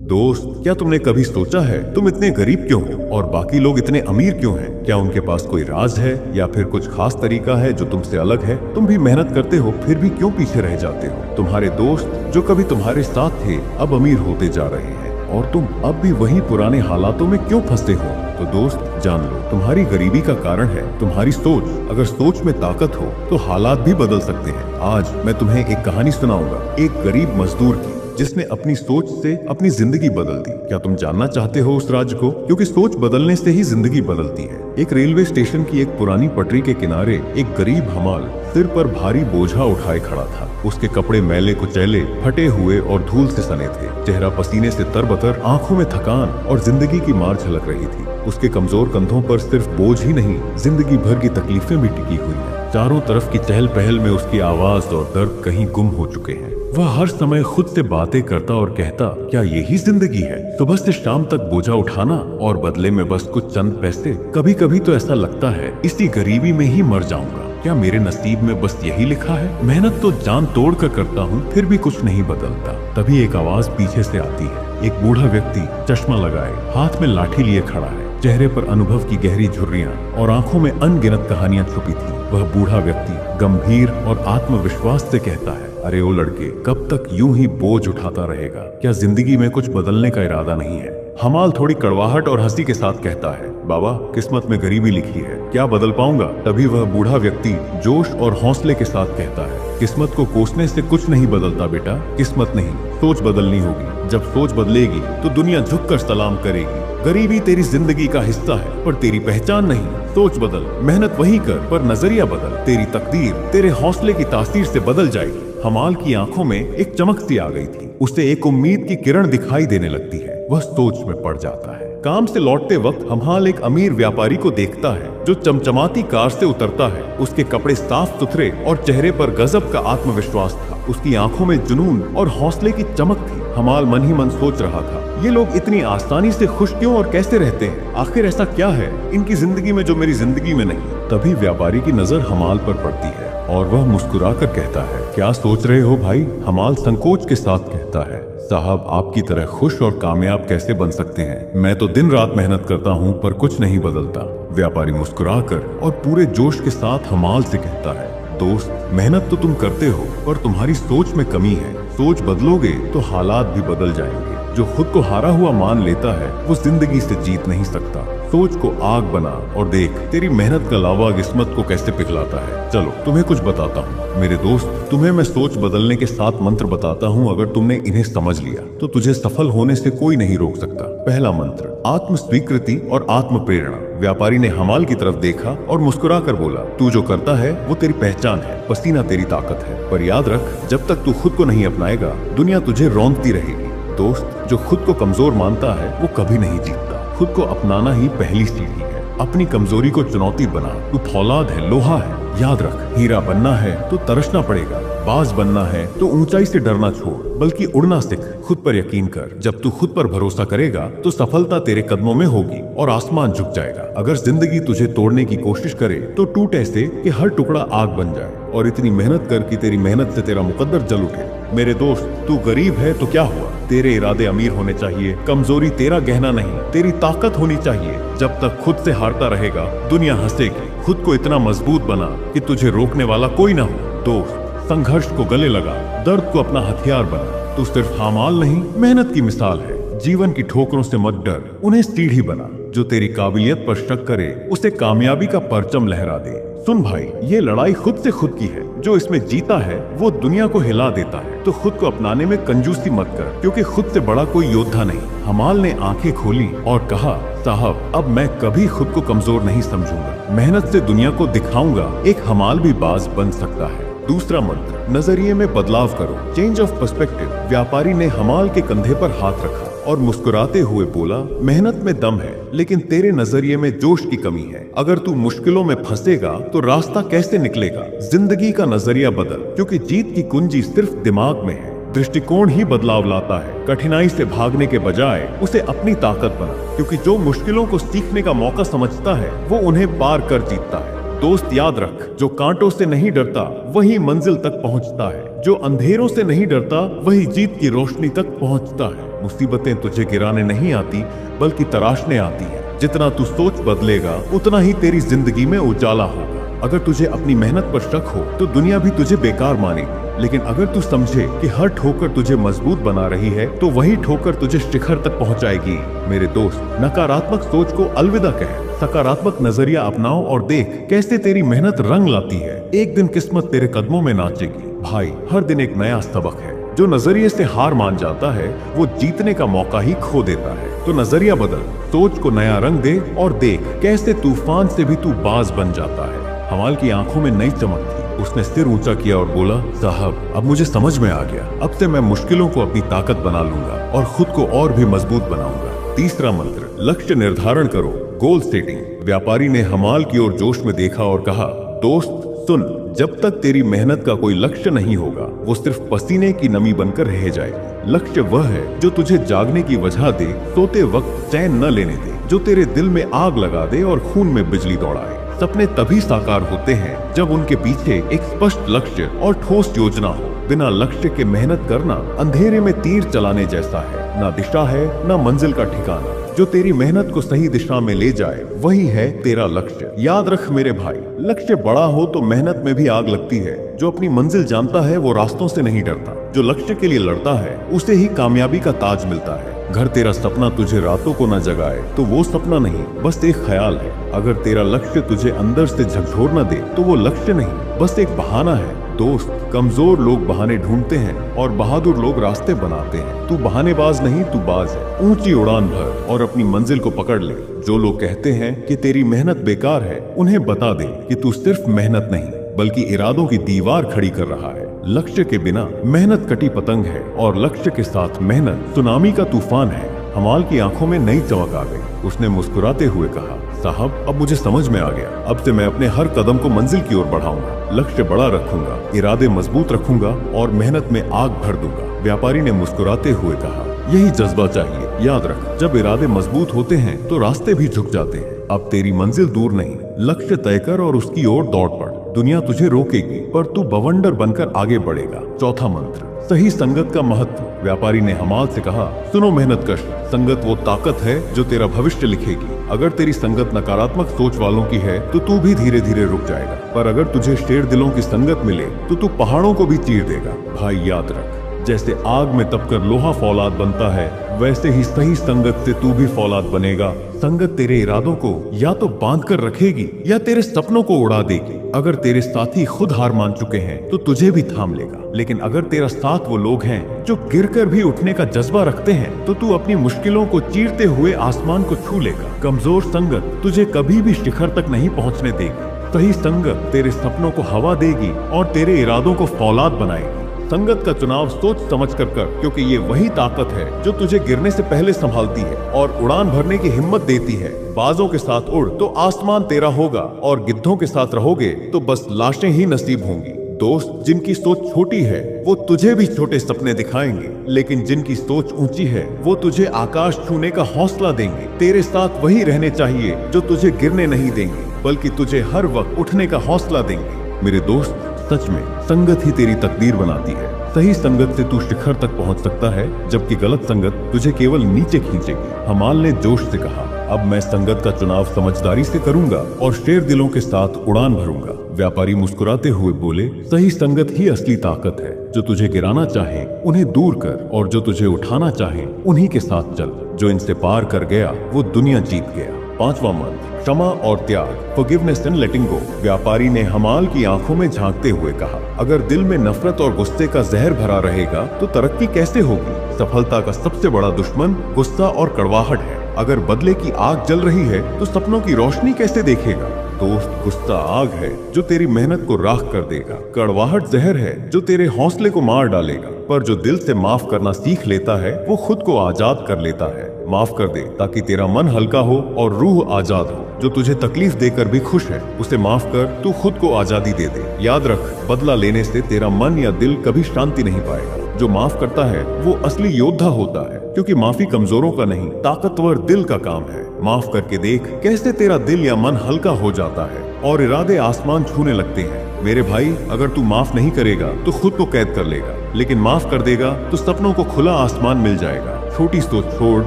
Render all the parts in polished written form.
दोस्त, क्या तुमने कभी सोचा है तुम इतने गरीब क्यों हो और बाकी लोग इतने अमीर क्यों हैं? क्या उनके पास कोई राज है या फिर कुछ खास तरीका है जो तुमसे अलग है? तुम भी मेहनत करते हो फिर भी क्यों पीछे रह जाते हो? तुम्हारे दोस्त जो कभी तुम्हारे साथ थे अब अमीर होते जा रहे हैं और तुम अब भी वही पुराने हालातों में क्यों फंसे हो? तो दोस्त जान लो, तुम्हारी गरीबी का कारण है तुम्हारी सोच। अगर सोच में ताकत हो तो हालात भी बदल सकते हैं। आज मैं तुम्हें एक कहानी सुनाऊंगा, एक गरीब मजदूर की जिसने अपनी सोच से अपनी जिंदगी बदल दी। क्या तुम जानना चाहते हो उस राज को? क्योंकि सोच बदलने से ही जिंदगी बदलती है। एक रेलवे स्टेशन की एक पुरानी पटरी के किनारे एक गरीब हमाल सिर पर भारी बोझा उठाए खड़ा था। उसके कपड़े मैले कुचैले, फटे हुए और धूल से सने थे। चेहरा पसीने से तरबतर, आंखों में थकान और जिंदगी की मार झलक रही थी। उसके कमजोर कंधों पर सिर्फ बोझ ही नहीं, जिंदगी भर की तकलीफें भी टिकी हुई हैं। चारों तरफ की चहल पहल में उसकी आवाज और दर्द कहीं गुम हो चुके हैं। वह हर समय खुद से बातें करता और कहता, क्या यही जिंदगी है? सुबह से शाम तक बोझा उठाना और बदले में बस कुछ चंद पैसे। कभी कभी तो ऐसा लगता है इसी गरीबी में ही मर जाऊंगा। क्या मेरे नसीब में बस यही लिखा है? मेहनत तो जान तोड़ कर करता हूँ फिर भी कुछ नहीं बदलता। तभी एक आवाज पीछे से आती है। एक बूढ़ा व्यक्ति चश्मा लगाए, हाथ में लाठी लिए खड़ा है। चेहरे पर अनुभव की गहरी झुर्रियां और आंखों में अनगिनत कहानियां छुपी थी। वह बूढ़ा व्यक्ति गंभीर और आत्मविश्वास से कहता है, अरे ओ लड़के, कब तक यूं ही बोझ उठाता रहेगा? क्या जिंदगी में कुछ बदलने का इरादा नहीं है? हमाल थोड़ी कड़वाहट और हंसी के साथ कहता है, बाबा, किस्मत में गरीबी लिखी है, क्या बदल पाऊंगा? तभी वह बूढ़ा व्यक्ति जोश और हौसले के साथ कहता है, किस्मत को कोसने से कुछ नहीं बदलता बेटा। किस्मत नहीं, सोच बदलनी होगी। जब सोच बदलेगी तो दुनिया झुककर सलाम करेगी। गरीबी तेरी जिंदगी का हिस्सा है पर तेरी पहचान नहीं। सोच बदल, मेहनत वही कर पर नजरिया बदल। तेरी तकदीर तेरे हौसले की तासीर से बदल जाएगी। हमाल की आंखों में एक चमक सी आ गई थी। उसे एक उम्मीद की किरण दिखाई देने लगती है। वह सोच में पड़ जाता है। काम से लौटते वक्त हमाल एक अमीर व्यापारी को देखता है जो चमचमाती कार से उतरता है। उसके कपड़े साफ सुथरे और चेहरे पर गजब का आत्मविश्वास था। उसकी आंखों में जुनून और हौसले की चमक थी। हमाल मन ही मन सोच रहा था, ये लोग इतनी आसानी से खुश क्यों और कैसे रहते हैं? आखिर ऐसा क्या है इनकी जिंदगी में जो मेरी जिंदगी में नहीं? तभी व्यापारी की नजर हमाल पर पड़ती है और वह मुस्कुराकर कहता है, क्या सोच रहे हो भाई? हमाल संकोच के साथ कहता है, साहब, आपकी तरह खुश और कामयाब कैसे बन सकते हैं? मैं तो दिन रात मेहनत करता हूँ पर कुछ नहीं बदलता। व्यापारी मुस्कुराकर और पूरे जोश के साथ हमाल से कहता है, दोस्त, मेहनत तो तुम करते हो पर तुम्हारी सोच में कमी है। सोच बदलोगे तो हालात भी बदल जाएंगे। जो खुद को हारा हुआ मान लेता है वो जिंदगी से जीत नहीं सकता। सोच को आग बना और देख तेरी मेहनत का लावा किस्मत को कैसे पिघलाता है। चलो तुम्हें कुछ बताता हूँ मेरे दोस्त। तुम्हें मैं सोच बदलने के 7 मंत्र बताता हूँ। अगर तुमने इन्हें समझ लिया तो तुझे सफल होने से कोई नहीं रोक सकता। पहला मंत्र, आत्म स्वीकृति और आत्म प्रेरणा। व्यापारी ने हमाल की तरफ देखा और मुस्कुरा कर बोला, तू जो करता है वो तेरी पहचान है, पसीना तेरी ताकत है। पर याद रख, जब तक तू खुद को नहीं अपनाएगा दुनिया तुझे रौंदती रहेगी। दोस्त, जो खुद को कमजोर मानता है वो कभी नहीं जीतता। खुद को अपनाना ही पहली सीढ़ी है। अपनी कमजोरी को चुनौती बना। तू फौलाद है, लोहा है। याद रख, हीरा बनना है तो तरसना पड़ेगा। बाज बनना है तो ऊंचाई से डरना छोड़ बल्कि उड़ना सीख। खुद पर यकीन कर। जब तू खुद पर भरोसा करेगा तो सफलता तेरे कदमों में होगी और आसमान झुक जाएगा। अगर जिंदगी तुझे तोड़ने की कोशिश करे तो टूट ऐसे कि हर टुकड़ा आग बन जाए और इतनी मेहनत कर कि तेरी मेहनत से तेरा मुकद्दर जल उठे। मेरे दोस्त, तू गरीब है तो क्या हुआ? तेरे इरादे अमीर होने चाहिए। कमजोरी तेरा गहना नहीं, तेरी ताकत होनी चाहिए। जब तक खुद से हारता रहेगा दुनिया हंसेगी। खुद को इतना मजबूत बना कि तुझे रोकने वाला कोई ना हो। दोस्त, संघर्ष को गले लगा, दर्द को अपना हथियार बना। तू सिर्फ हामाल नहीं, मेहनत की मिसाल है। जीवन की ठोकरों से मत डर, उन्हें सीढ़ी बना। जो तेरी काबिलियत पर शक करे उसे कामयाबी का परचम लहरा दे। सुन भाई, ये लड़ाई खुद से खुद की है। जो इसमें जीता है वो दुनिया को हिला देता है। तो खुद को अपनाने में कंजूसी मत कर, क्योंकि खुद से बड़ा कोई योद्धा नहीं। हमाल ने आंखें खोली और कहा, साहब, अब मैं कभी खुद को कमजोर नहीं समझूंगा। मेहनत से दुनिया को दिखाऊंगा एक हमाल भी बाज बन सकता है। दूसरा मंत्र, नजरिए में बदलाव करो। Change of perspective. व्यापारी ने हमाल के कंधे पर हाथ रखा और मुस्कुराते हुए बोला, मेहनत में दम है लेकिन तेरे नजरिए में जोश की कमी है। अगर तू मुश्किलों में फंसेगा तो रास्ता कैसे निकलेगा? जिंदगी का नजरिया बदल, क्योंकि जीत की कुंजी सिर्फ दिमाग में है। दृष्टिकोण ही बदलाव लाता है। कठिनाई से भागने के बजाय उसे अपनी ताकत बना, क्योंकि जो मुश्किलों को सीखने का मौका समझता है वो उन्हें पार कर जीतता है। दोस्त, याद रख, जो कांटों से नहीं डरता वही मंजिल तक पहुंचता है। जो अंधेरों से नहीं डरता वही जीत की रोशनी तक पहुंचता है। मुसीबतें तुझे गिराने नहीं आती बल्कि तराशने आती हैं। जितना तू सोच बदलेगा उतना ही तेरी जिंदगी में उजाला होगा। अगर तुझे अपनी मेहनत पर शक हो तो दुनिया भी तुझे बेकार मानेगी, लेकिन अगर तू समझे कि हर ठोकर तुझे मजबूत बना रही है तो वही ठोकर तुझे शिखर तक पहुंचाएगी। मेरे दोस्त, नकारात्मक सोच को अलविदा कह, सकारात्मक नजरिया अपनाओ और देख कैसे तेरी मेहनत रंग लाती है। एक दिन किस्मत तेरे कदमों में नाचेगी। भाई, हर दिन एक नया सबक है। जो नजरिए से हार मान जाता है वो जीतने का मौका ही खो देता है। तो नजरिया बदल, सोच को नया रंग दे और देख कैसे तूफान से भी तू बाज बन जाता है। हमाल की आंखों में नई चमक थी। उसने सिर ऊंचा किया और बोला, साहब, अब मुझे समझ में आ गया। अब से मैं मुश्किलों को अपनी ताकत बना लूंगा और खुद को और भी मजबूत बनाऊंगा। तीसरा मंत्र, लक्ष्य निर्धारण करो, गोल सेटिंग। व्यापारी ने हमाल की ओर जोश में देखा और कहा, दोस्त सुन, जब तक तेरी मेहनत का कोई लक्ष्य नहीं होगा वो सिर्फ पसीने की नमी बनकर रह जाएगी। लक्ष्य वह है जो तुझे जागने की वजह दे, सोते वक्त चैन न लेने दे, जो तेरे दिल में आग लगा दे और खून में बिजली दौड़ाए। सपने तभी साकार होते हैं जब उनके पीछे एक स्पष्ट लक्ष्य और ठोस योजना हो। बिना लक्ष्य के मेहनत करना अंधेरे में तीर चलाने जैसा है, ना दिशा है ना मंजिल का ठिकाना। जो तेरी मेहनत को सही दिशा में ले जाए वही है तेरा लक्ष्य। याद रख मेरे भाई, लक्ष्य बड़ा हो तो मेहनत में भी आग लगती है। जो अपनी मंजिल जानता है वो रास्तों से नहीं डरता। जो लक्ष्य के लिए लड़ता है उसे ही कामयाबी का ताज मिलता है। घर तेरा सपना तुझे रातों को न जगाए तो वो सपना नहीं, बस एक ख्याल है। अगर तेरा लक्ष्य तुझे अंदर से झकझोर न दे तो वो लक्ष्य नहीं, बस एक बहाना है। दोस्त, कमजोर लोग बहाने ढूंढते हैं और बहादुर लोग रास्ते बनाते हैं। तू बहानेबाज नहीं, तू बाज है। ऊंची उड़ान भर और अपनी मंजिल को पकड़ ले। जो लोग कहते हैं कि तेरी मेहनत बेकार है, उन्हें बता दे कि तू सिर्फ मेहनत नहीं बल्कि इरादों की दीवार खड़ी कर रहा है। लक्ष्य के बिना मेहनत कटी पतंग है और लक्ष्य के साथ मेहनत सुनामी का तूफान है। हमाल की आंखों में नई चमक आ गई। उसने मुस्कुराते हुए कहा, साहब, अब मुझे समझ में आ गया। अब से मैं अपने हर कदम को मंजिल की ओर बढ़ाऊंगा, लक्ष्य बड़ा रखूंगा, इरादे मजबूत रखूंगा और मेहनत में आग भर दूंगा। व्यापारी ने मुस्कुराते हुए कहा, यही जज्बा चाहिए। याद रख, जब इरादे मजबूत होते हैं तो रास्ते भी झुक जाते हैं। अब तेरी मंजिल दूर नहीं, लक्ष्य तय कर और उसकी ओर दौड़ पड़। दुनिया तुझे रोकेगी पर तू बवंडर बनकर आगे बढ़ेगा। चौथा मंत्र, सही संगत का महत्व। व्यापारी ने हमाल से कहा, सुनो मेहनतकश, संगत वो ताकत है जो तेरा भविष्य लिखेगी। अगर तेरी संगत नकारात्मक सोच वालों की है तो तू भी धीरे धीरे रुक जाएगा, पर अगर तुझे शेर दिलों की संगत मिले तो तू पहाड़ों को भी चीर देगा। भाई याद रख, जैसे आग में तपकर लोहा फौलाद बनता है, वैसे ही सही संगत से तू भी फौलाद बनेगा। संगत तेरे इरादों को या तो बांध कर रखेगी या तेरे सपनों को उड़ा देगी। अगर तेरे साथी खुद हार मान चुके हैं तो तुझे भी थाम लेगा, लेकिन अगर तेरा साथ वो लोग हैं जो गिरकर भी उठने का जज्बा रखते हैं तो तू अपनी मुश्किलों को चीरते हुए आसमान को छू लेगा। कमजोर संगत तुझे कभी भी शिखर तक नहीं पहुंचने देगी। सही संगत तेरे सपनों को हवा देगी और तेरे इरादों को फौलाद बनाएगी। संगत का चुनाव सोच समझ कर कर, क्योंकि ये वही ताकत है जो तुझे गिरने से पहले संभालती है और उड़ान भरने की हिम्मत देती है। बाजों के साथ उड़ तो आसमान तेरा होगा और गिद्धों के साथ रहोगे तो बस लाशें ही नसीब होंगी। दोस्त, जिनकी सोच छोटी है वो तुझे भी छोटे सपने दिखाएंगे, लेकिन जिनकी सोच ऊंची है वो तुझे आकाश छूने का हौसला देंगे। तेरे साथ वही रहने चाहिए जो तुझे गिरने नहीं देंगे बल्कि तुझे हर वक्त उठने का हौसला देंगे। मेरे दोस्त, सच में संगत ही तेरी तकदीर बनाती है। सही संगत से तू शिखर तक पहुंच सकता है, जबकि गलत संगत तुझे केवल नीचे खींचेगी। हमाल ने जोश से कहा, अब मैं संगत का चुनाव समझदारी से करूंगा और शेर दिलों के साथ उड़ान भरूंगा। व्यापारी मुस्कुराते हुए बोले, सही संगत ही असली ताकत है। जो तुझे गिराना चाहे उन्हें दूर कर और जो तुझे उठाना चाहे उन्हीं के साथ चल। जो इनसे पार कर गया वो दुनिया जीत गया। पांचवा मंत्र, क्षमा और त्याग, फॉरगिवनेस एंड लेटिंग गो। व्यापारी ने हमाल की आंखों में झांकते हुए कहा, अगर दिल में नफरत और गुस्से का जहर भरा रहेगा तो तरक्की कैसे होगी। सफलता का सबसे बड़ा दुश्मन गुस्सा और कड़वाहट है। अगर बदले की आग जल रही है तो सपनों की रोशनी कैसे देखेगा। दोस्त, गुस्सा आग है जो तेरी मेहनत को राख कर देगा। कड़वाहट जहर है जो तेरे हौसले को मार डालेगा। पर जो दिल से माफ करना सीख लेता है वो खुद को आजाद कर लेता है। माफ कर दे ताकि तेरा मन हल्का हो और रूह आजाद हो। जो तुझे तकलीफ देकर भी खुश है उसे माफ कर, तू खुद को आजादी दे दे। याद रख, बदला लेने से तेरा मन या दिल कभी शांति नहीं पाएगा। जो माफ करता है वो असली योद्धा होता है, क्योंकि माफी कमजोरों का नहीं, ताकतवर दिल का काम है। माफ करके देख कैसे तेरा दिल या मन हल्का हो जाता है और इरादे आसमान छूने लगते हैं। मेरे भाई, अगर तू माफ नहीं करेगा तो खुद को कैद कर लेगा, लेकिन माफ कर देगा तो सपनों को खुला आसमान मिल जाएगा। छोटी सोच छोड़,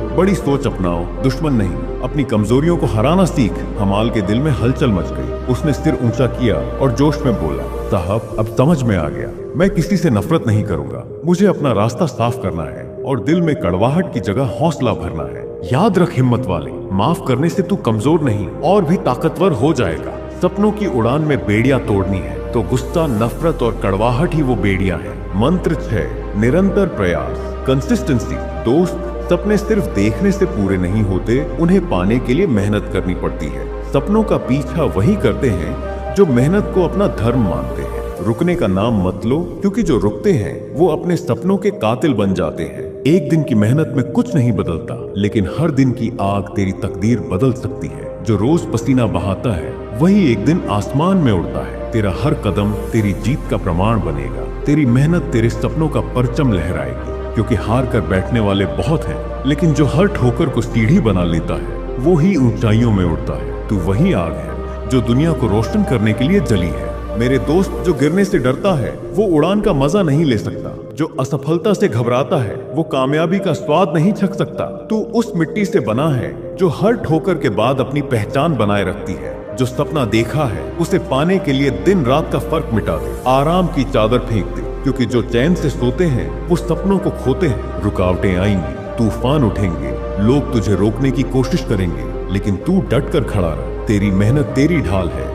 बड़ी सोच अपनाओ। दुश्मन नहीं, अपनी कमजोरियों को हराना सीख। हमाल के दिल में हलचल मच गई। उसने सिर ऊंचा किया और जोश में बोला, साहब अब समझ में आ गया, मैं किसी से नफरत नहीं करूंगा। मुझे अपना रास्ता साफ करना है और दिल में कड़वाहट की जगह हौसला भरना है। याद रख हिम्मत वाले, माफ करने से तू कमजोर नहीं और भी ताकतवर हो जाएगा। सपनों की उड़ान में बेड़ियां तोड़नी है तो गुस्सा, नफरत और कड़वाहट ही वो बेड़ियां हैं। मंत्र 6, निरंतर प्रयास, कंसिस्टेंसी। दोस्त, सपने सिर्फ देखने से पूरे नहीं होते, उन्हें पाने के लिए मेहनत करनी पड़ती है। सपनों का पीछा वही करते हैं जो मेहनत को अपना धर्म मानते हैं। रुकने का नाम मत लो, क्योंकि जो रुकते हैं वो अपने सपनों के कातिल बन जाते हैं। एक दिन की मेहनत में कुछ नहीं बदलता, लेकिन हर दिन की आग तेरी तकदीर बदल सकती है। जो रोज पसीना बहाता है वही एक दिन आसमान में उड़ता है। तेरा हर कदम तेरी जीत का प्रमाण बनेगा। तेरी मेहनत तेरे सपनों का परचम लहराएगी। क्योंकि हार कर बैठने वाले बहुत हैं, लेकिन जो हर ठोकर को सीढ़ी बना लेता है वो ही ऊंचाइयों में उड़ता है। तू वही आग है जो दुनिया को रोशन करने के लिए जली है। मेरे दोस्त, जो गिरने से डरता है वो उड़ान का मजा नहीं ले सकता। जो असफलता से घबराता है वो कामयाबी का स्वाद नहीं चख सकता। तू उस मिट्टी से बना है जो हर ठोकर के बाद अपनी पहचान बनाए रखती है। जो सपना देखा है उसे पाने के लिए दिन रात का फर्क मिटा दे, आराम की चादर फेंक दे। क्योंकि जो चैन से सोते हैं वो सपनों को खोते हैं। रुकावटें आएंगी, तूफान उठेंगे, लोग तुझे रोकने की कोशिश करेंगे, लेकिन तू डट कर खड़ा रह। तेरी मेहनत तेरी ढाल है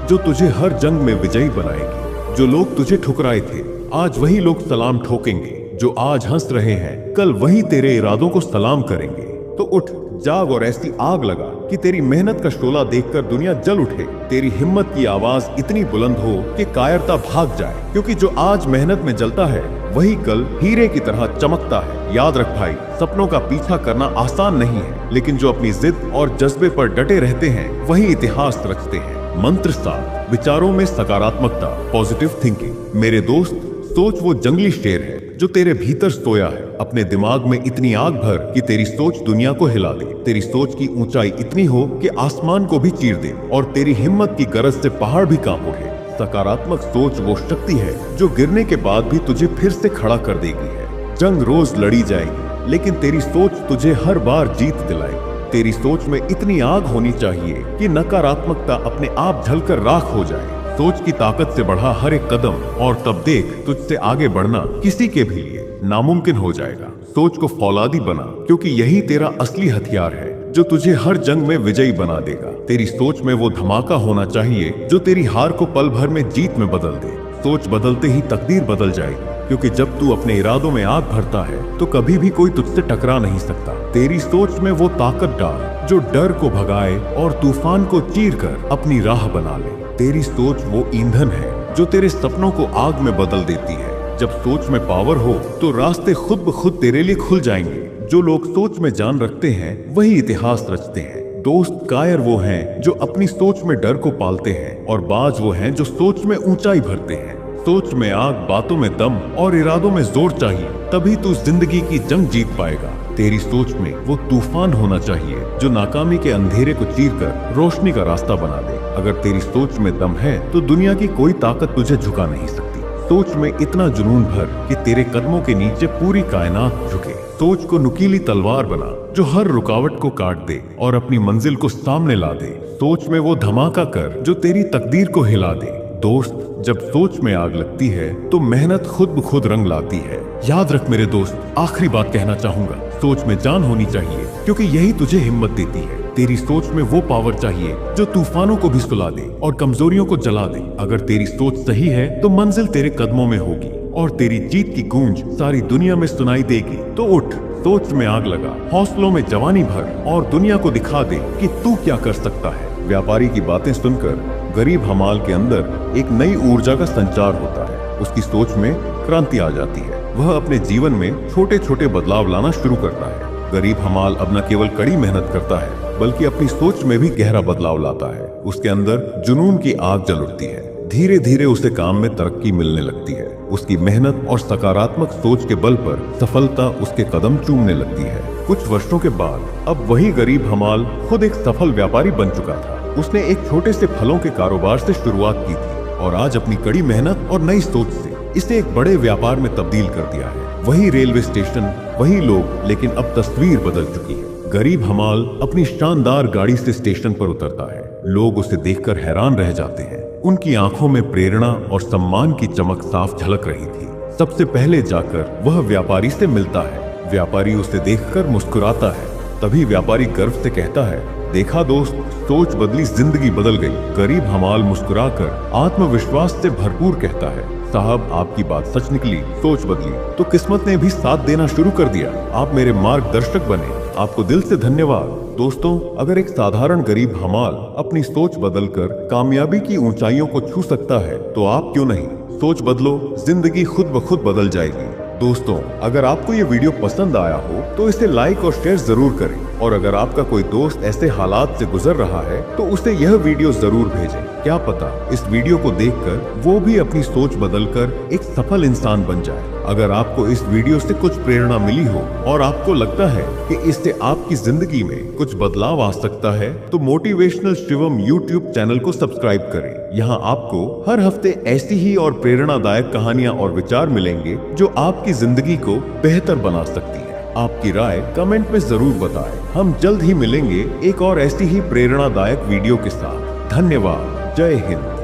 जो तुझे हर जंग में विजयी बनाएगी। जो लोग तुझे ठुकराए थे आज वही लोग सलाम ठोकेंगे। जो आज हंस रहे हैं कल वही तेरे इरादों को सलाम करेंगे। तो उठ, जाग और ऐसी आग लगा कि तेरी मेहनत का शोला देखकर दुनिया जल उठे। तेरी हिम्मत की आवाज इतनी बुलंद हो कि कायरता भाग जाए। क्योंकि जो आज मेहनत में जलता है वही कल हीरे की तरह चमकता है। याद रख भाई, सपनों का पीछा करना आसान नहीं है, लेकिन जो अपनी जिद और जज्बे पर डटे रहते हैं वही इतिहास रचते हैं। मंत्र 7, विचारों में सकारात्मकता, पॉजिटिव थिंकिंग। मेरे दोस्त, सोच वो जंगली शेर है जो तेरे भीतर सोया है। अपने दिमाग में इतनी आग भर कि तेरी सोच दुनिया को हिला दे। तेरी सोच की ऊंचाई इतनी हो कि आसमान को भी चीर दे और तेरी हिम्मत की गरज से पहाड़ भी कांप उठे। सकारात्मक सोच वो शक्ति है जो गिरने के बाद भी तुझे फिर से खड़ा कर देगी है। जंग रोज लड़ी जाएगी, लेकिन तेरी सोच तुझे हर बार जीत दिलाएगी। तेरी सोच में इतनी आग होनी चाहिए कि नकारात्मकता अपने आप जलकर राख हो जाए। सोच की ताकत से बढ़ा हर एक कदम और तब देख, तुझसे आगे बढ़ना किसी के भी लिए नामुमकिन हो जाएगा। सोच को फौलादी बना, क्योंकि यही तेरा असली हथियार है जो तुझे हर जंग में विजयी बना देगा। तेरी सोच में वो धमाका होना चाहिए जो तेरी हार को पल भर में जीत में बदल दे। सोच बदलते ही तकदीर बदल जाएगी, क्योंकि जब तू अपने इरादों में आग भरता है तो कभी भी कोई तुझसे टकरा नहीं सकता। तेरी सोच में वो ताकत डाल जो डर को भगाए और तूफान को चीर कर अपनी राह बना ले। तेरी सोच वो ईंधन है जो तेरे सपनों को आग में बदल देती है। जब सोच में पावर हो तो रास्ते खुद ब खुद तेरे लिए खुल जाएंगे। जो लोग सोच में जान रखते हैं वही इतिहास रचते हैं। दोस्त, कायर वो हैं जो अपनी सोच में डर को पालते हैं और बाज वो हैं जो सोच में ऊंचाई भरते हैं। सोच में आग, बातों में दम और इरादों में जोर चाहिए, तभी तू जिंदगी की जंग जीत पाएगा। तेरी सोच में वो तूफान होना चाहिए जो नाकामी के अंधेरे को चीरकर रोशनी का रास्ता बना दे। अगर तेरी सोच में दम है तो दुनिया की कोई ताकत तुझे झुका नहीं सकती। सोच में इतना जुनून भर कि तेरे कदमों के नीचे पूरी कायनात झुके। सोच को नुकीली तलवार बना जो हर रुकावट को काट दे और अपनी मंजिल को सामने ला दे। सोच में वो धमाका कर जो तेरी तकदीर को हिला दे। दोस्त, जब सोच में आग लगती है तो मेहनत खुद ब खुद रंग लाती है। याद रख मेरे दोस्त, आखिरी बात कहना चाहूंगा, सोच में जान होनी चाहिए, क्योंकि यही तुझे हिम्मत देती है। तेरी सोच में वो पावर चाहिए जो तूफानों को भी सुला दे और कमजोरियों को जला दे। अगर तेरी सोच सही है तो मंजिल तेरे कदमों में होगी और तेरी जीत की गूंज सारी दुनिया में सुनाई देगी। तो उठ, सोच में आग लगा, हौसलों में जवानी भर और दुनिया को दिखा दे कि तू क्या कर सकता है। व्यापारी की बातें सुनकर गरीब हमाल के अंदर एक नई ऊर्जा का संचार होता है। उसकी सोच में क्रांति आ जाती है। वह अपने जीवन में छोटे छोटे बदलाव लाना शुरू करता है। गरीब हमाल अब न केवल कड़ी मेहनत करता है बल्कि अपनी सोच में भी गहरा बदलाव लाता है। उसके अंदर जुनून की आग जल उठती है। धीरे धीरे उसे काम में तरक्की मिलने लगती है। उसकी मेहनत और सकारात्मक सोच के बल पर सफलता उसके कदम चूमने लगती है। कुछ वर्षों के बाद अब वही गरीब हमाल खुद एक सफल व्यापारी बन चुका था। उसने एक छोटे से फलों के कारोबार से शुरुआत की थी और आज अपनी कड़ी मेहनत और नई सोच से इसे एक बड़े व्यापार में तब्दील कर दिया है। वही रेलवे स्टेशन, वही लोग, लेकिन अब तस्वीर बदल चुकी है। गरीब हमाल अपनी शानदार गाड़ी से स्टेशन पर उतरता है। लोग उसे देखकर हैरान रह जाते हैं। उनकी आंखों में प्रेरणा और सम्मान की चमक साफ झलक रही थी। सबसे पहले जाकर वह व्यापारी से मिलता है। व्यापारी उसे देखकर मुस्कुराता है। तभी व्यापारी गर्व से कहता है, देखा दोस्त, सोच बदली, जिंदगी बदल गई। गरीब हमाल मुस्कुराकर आत्मविश्वास से भरपूर कहता है, साहब आपकी बात सच निकली, सोच बदली तो किस्मत ने भी साथ देना शुरू कर दिया। आप मेरे मार्गदर्शक बने, आपको दिल से धन्यवाद। दोस्तों, अगर एक साधारण गरीब हमाल अपनी सोच बदलकर कामयाबी की ऊंचाइयों को छू सकता है तो आप क्यों नहीं। सोच बदलो, जिंदगी खुद ब खुद बदल जाएगी। दोस्तों, अगर आपको ये वीडियो पसंद आया हो तो इसे लाइक और शेयर जरूर करें, और अगर आपका कोई दोस्त ऐसे हालात से गुजर रहा है तो उसे यह वीडियो जरूर भेजें। क्या पता इस वीडियो को देखकर वो भी अपनी सोच बदलकर एक सफल इंसान बन जाए। अगर आपको इस वीडियो से कुछ प्रेरणा मिली हो और आपको लगता है कि इससे आपकी जिंदगी में कुछ बदलाव आ सकता है तो मोटिवेशनल शिवम यूट्यूब चैनल को सब्सक्राइब करें। यहाँ आपको हर हफ्ते ऐसी ही और प्रेरणादायक कहानियाँ और विचार मिलेंगे जो आपकी जिंदगी को बेहतर बना सकती है। आपकी राय कमेंट में जरूर बताएं। हम जल्द ही मिलेंगे एक और ऐसी ही प्रेरणादायक वीडियो के साथ। धन्यवाद। जय हिंद।